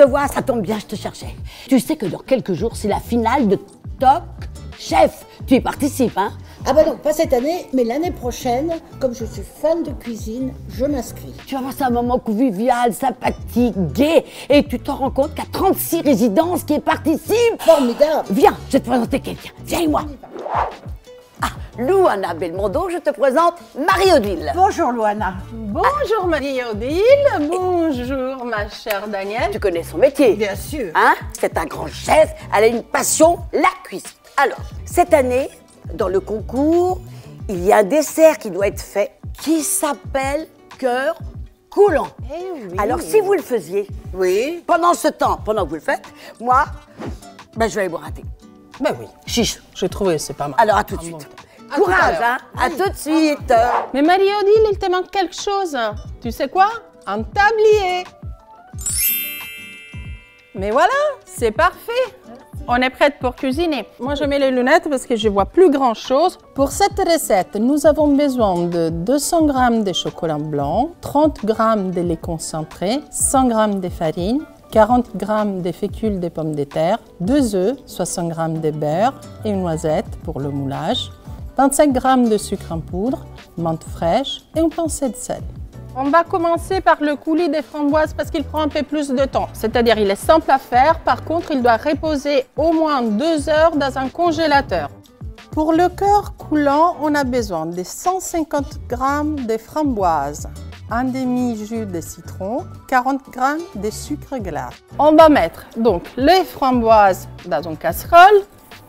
vois, ça tombe bien, je te cherchais. Tu sais que dans quelques jours, c'est la finale de Top Chef. Tu y participes, hein? Ah bah non, pas cette année, mais l'année prochaine, comme je suis fan de cuisine, je m'inscris. Tu vas voir, c'est un moment convivial, sympathique, gai. Et tu te rends compte qu'il y a 36 résidences qui y participent. Formidable. Viens, je vais te présenter quelqu'un. Viens avec moi. Ah, Louana Belmondo, je te présente Marie-Odile. Bonjour Louana. Bonjour Marie-Odile, bonjour ma chère Danielle. Tu connais son métier? Bien sûr. Hein? C'est un grand chef, elle a une passion, la cuisine. Alors, cette année, dans le concours, il y a un dessert qui doit être fait qui s'appelle cœur coulant. Eh oui. Alors, si vous le faisiez, Oui. pendant ce temps, pendant que vous le faites, moi, ben, je vais aller boire un thé. Ben oui, Chiche. j'ai trouvé, c'est pas mal. Alors, à tout de Ah suite. bon. À Courage, tout à l'heure. hein? À tout de suite. Mais Marie-Odile, il te manque quelque chose. Tu sais quoi? Un tablier. Mais voilà, c'est parfait. On est prête pour cuisiner. Moi, je mets les lunettes parce que je vois plus grand-chose. Pour cette recette, nous avons besoin de 200 g de chocolat blanc, 30 g de lait concentré, 100 g de farine, 40 g de fécule de pommes de terre, 2 œufs, 60 g de beurre et une noisette pour le moulage, 25 g de sucre en poudre, menthe fraîche et une pincée de sel. On va commencer par le coulis des framboises parce qu'il prend un peu plus de temps. C'est-à-dire, il est simple à faire. Par contre, il doit reposer au moins 2 heures dans un congélateur. Pour le cœur coulant, on a besoin de 150 g de framboises, un demi-jus de citron, 40 g de sucre glace. On va mettre donc les framboises dans une casserole,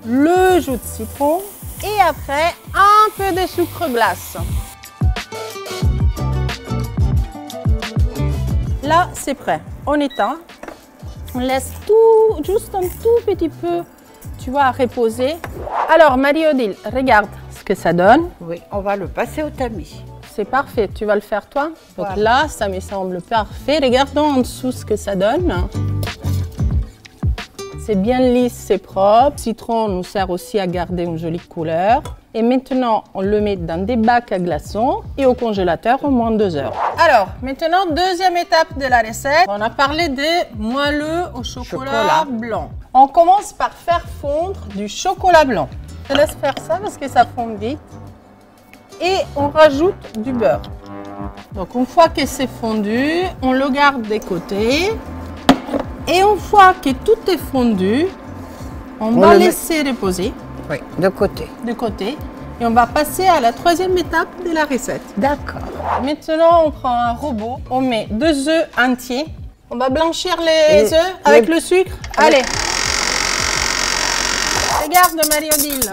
le jus de citron et après un peu de sucre glace. Là, c'est prêt. On éteint. On laisse tout, juste un tout petit peu, tu vois, reposer. Alors, Marie-Odile, regarde ce que ça donne. Oui, on va le passer au tamis. C'est parfait. Tu vas le faire toi. Donc Voilà. là, ça me semble parfait. Regardons en dessous ce que ça donne. C'est bien lisse, c'est propre. Le citron nous sert aussi à garder une jolie couleur. Et maintenant, on le met dans des bacs à glaçons et au congélateur au moins 2 heures. Alors, maintenant, deuxième étape de la recette. On a parlé des moelleux au chocolat blanc. On commence par faire fondre du chocolat blanc. Je te laisse faire ça parce que ça fond vite. Et on rajoute du beurre. Donc, une fois que c'est fondu, on le garde de côté. Et une fois que tout est fondu, on va laisser reposer. Oui, de côté. De côté et on va passer à la troisième étape de la recette. D'accord. Maintenant, on prend un robot, on met 2 œufs entiers. On va blanchir les œufs avec le sucre. Allez. Regarde Marie-Odile.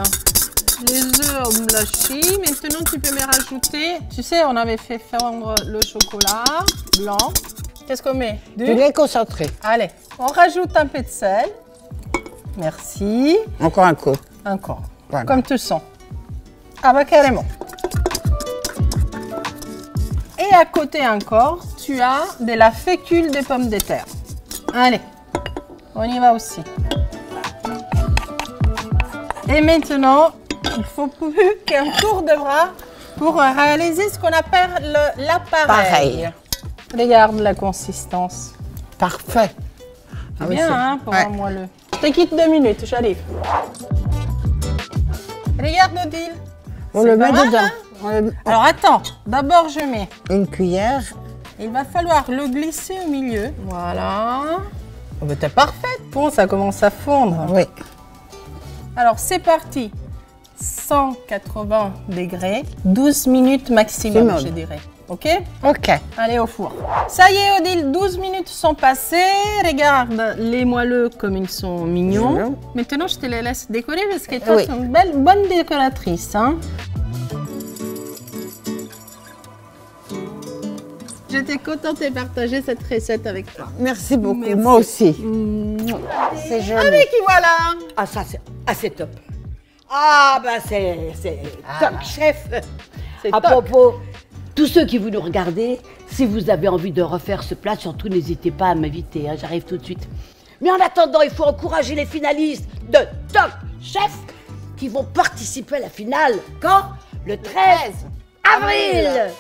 Les œufs ont blanchi. Maintenant, tu peux me rajouter. Tu sais, on avait fait fondre le chocolat blanc. Qu'est-ce qu'on met? Du lait concentré. Allez. On rajoute un peu de sel. Merci. Encore un coup. Encore. Voilà. Comme tu sens. Ah bah carrément. Et à côté encore, tu as de la fécule de pommes de terre. Allez, on y va aussi. Et maintenant, il faut plus qu'un tour de bras pour réaliser ce qu'on appelle l'appareil. Pareil. Regarde la consistance. Parfait. C'est bien hein, pour un moelleux. Je te quitte 2 minutes, j'arrive. Regarde Odile. On le met mal, dedans. hein? Alors attends, d'abord je mets. Une cuillère. Il va falloir le glisser au milieu. Voilà. Oh, bah, t'es parfaite. Bon, ça commence à fondre. Oui. Alors c'est parti. 180 degrés, 12 minutes maximum, je dirais. Ok? Ok. Allez au four. Ça y est, Odile, 12 minutes sont passées. Regarde les moelleux comme ils sont mignons. Maintenant, je te les laisse décorer parce que toi, tu es une bonne décoratrice. Hein? J'étais contente de partager cette recette avec toi. Merci beaucoup. Merci. Moi aussi. C'est joli. Allez, qui voilà! Ah, ça, c'est top. Ah, bah, c'est top chef. À propos, tous ceux qui vous nous regardez, si vous avez envie de refaire ce plat, surtout n'hésitez pas à m'inviter, hein, j'arrive tout de suite. Mais en attendant, il faut encourager les finalistes de Top Chef qui vont participer à la finale. Quand? Le 13 avril.